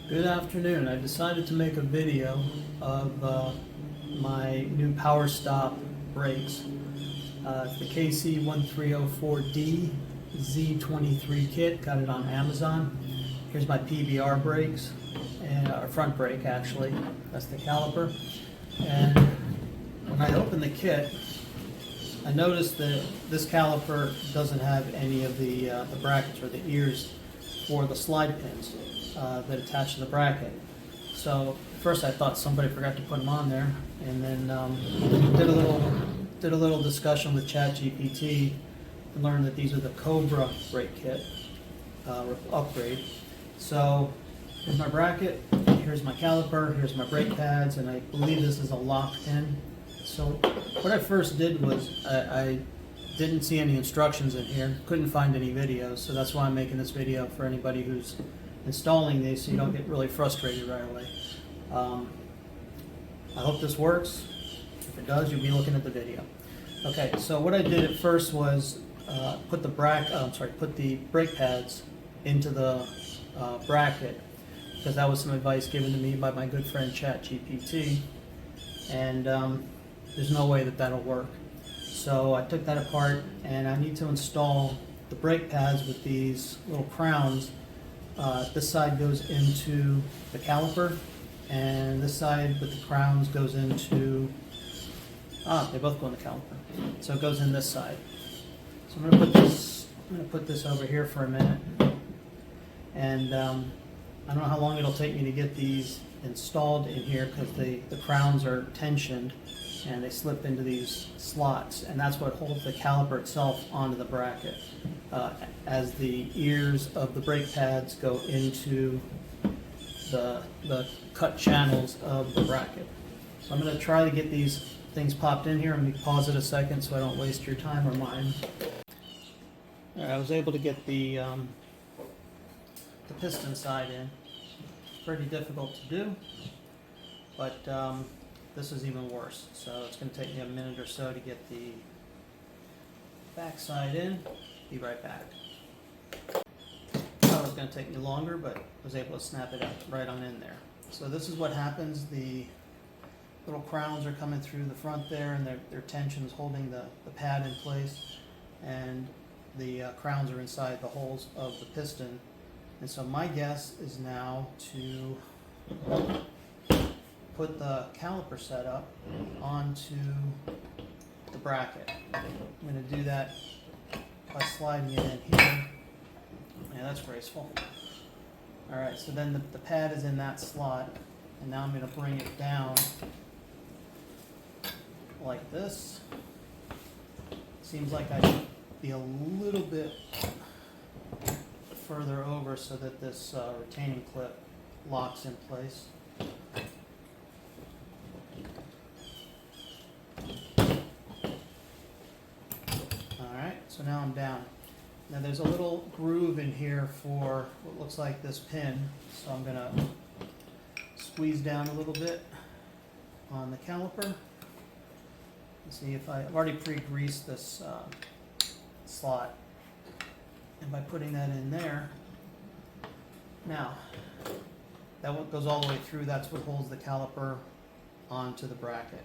Good afternoon. I decided to make a video of my new Powerstop brakes. It's the KC1304D Z23 kit. Got it on Amazon. Here's my PBR brakes, and front brake actually. That's the caliper. And when I opened the kit, I noticed that this caliper doesn't have any of the brackets or the ears for the slide pins that attach to the bracket. So first I thought somebody forgot to put them on there, and then did a little discussion with ChatGPT and learned that these are the Cobra brake kit upgrade. So here's my bracket, here's my caliper, here's my brake pads, and I believe this is a lock pin. So what I first did was I didn't see any instructions in here, couldn't find any videos, so that's why I'm making this video for anybody who's installing these, so you don't get really frustrated right away. I hope this works. If it does, you'll be looking at the video. Okay, so what I did at first was put the brake pads into the bracket, because that was some advice given to me by my good friend ChatGPT, and there's no way that that'll work. So I took that apart, and I need to install the brake pads with these little crowns. This side goes into the caliper, and this side with the crowns goes into, they both go in the caliper. So it goes in this side. So I'm going to put this over here for a minute, and I don't know how long it'll take me to get these installed in here, because the crowns are tensioned and they slip into these slots, and that's what holds the caliper itself onto the bracket as the ears of the brake pads go into the cut channels of the bracket. So I'm going to try to get these things popped in here. I'm going to pause it a second so I don't waste your time or mine. All right, I was able to get the piston side in. Pretty difficult to do, but this is even worse. So it's going to take me a minute or so to get the back side in. Be right back. Thought it was going to take me longer, but I was able to snap it right on in there. So this is what happens. The little crowns are coming through the front there, and their tension's holding the pad in place, and the crowns are inside the holes of the piston. And so my guess is now to put the caliper setup onto the bracket. I'm going to do that by sliding it in here. Yeah, that's graceful. Alright, so then the pad is in that slot, and now I'm going to bring it down like this. Seems like I should be a little bit further over so that this retaining clip locks in place. Alright, so now I'm down. Now there's a little groove in here for what looks like this pin, so I'm going to squeeze down a little bit on the caliper. Let's see if I've already pre-greased this slot, and by putting that in there, now that one goes all the way through. That's what holds the caliper onto the bracket.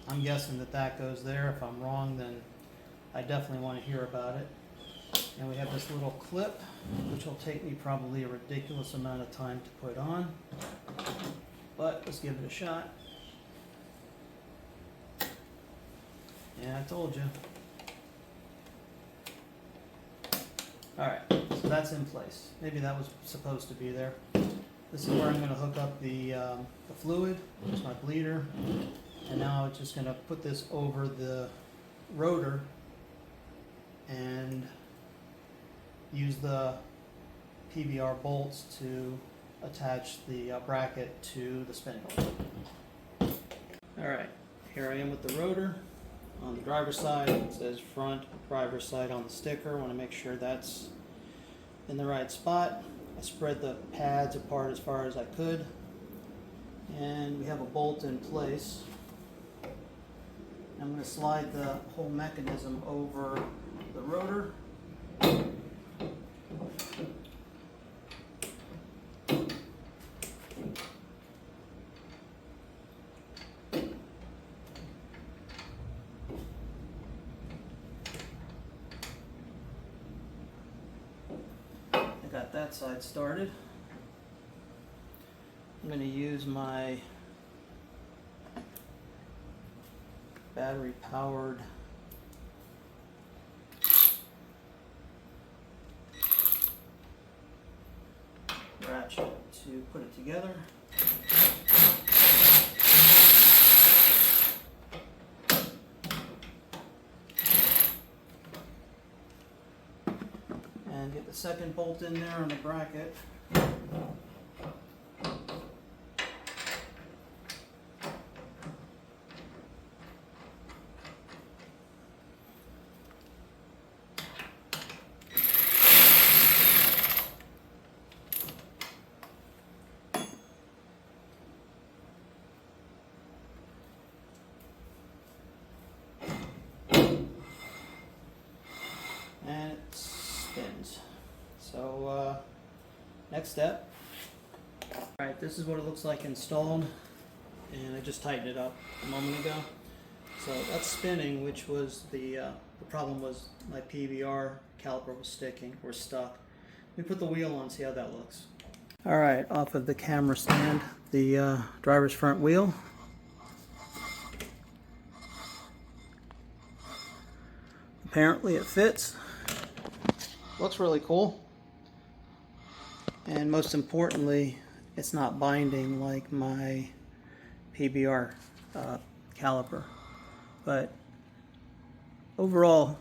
I'm guessing that goes there. If I'm wrong, then I definitely want to hear about it. And we have this little clip, which will take me probably a ridiculous amount of time to put on, but let's give it a shot. Yeah, I told you. Alright, so that's in place. Maybe that was supposed to be there. This is where I'm going to hook up the fluid. There's my bleeder. And now I'm just going to put this over the rotor and use the PBR bolts to attach the bracket to the spindle. Alright, here I am with the rotor. On the driver's side, it says front, driver's side on the sticker. I want to make sure that's in the right spot. I spread the pads apart as far as I could, and we have a bolt in place. I'm going to slide the whole mechanism over the rotor that side started. I'm going to use my battery powered ratchet to put it together. And get the second bolt in there on the bracket. And it spins. So next step. Alright, this is what it looks like installed, and I just tightened it up a moment ago. So that's spinning, which was the problem was my PBR caliper was sticking or stuck. Let me put the wheel on, see how that looks. Alright, off of the camera stand, the driver's front wheel. Apparently it fits. Looks really cool. And most importantly, it's not binding like my PBR caliper. But overall,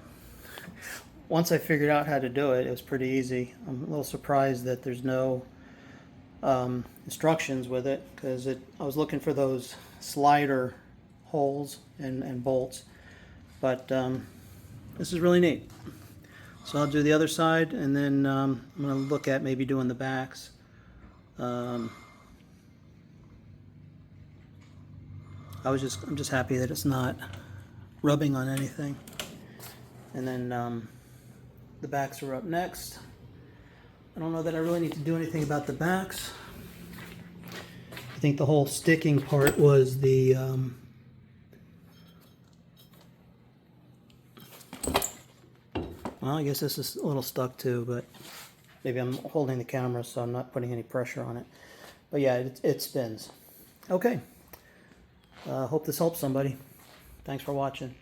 once I figured out how to do it, it was pretty easy. I'm a little surprised that there's no instructions with it, because I was looking for those slider holes and bolts. But this is really neat. So I'll do the other side, and then I'm going to look at maybe doing the backs. I'm just happy that it's not rubbing on anything. And then the backs are up next. I don't know that I really need to do anything about the backs. I think the whole sticking part was the well, I guess this is a little stuck too, but maybe I'm holding the camera so I'm not putting any pressure on it. But yeah, it spins. Okay. Hope this helps somebody. Thanks for watching.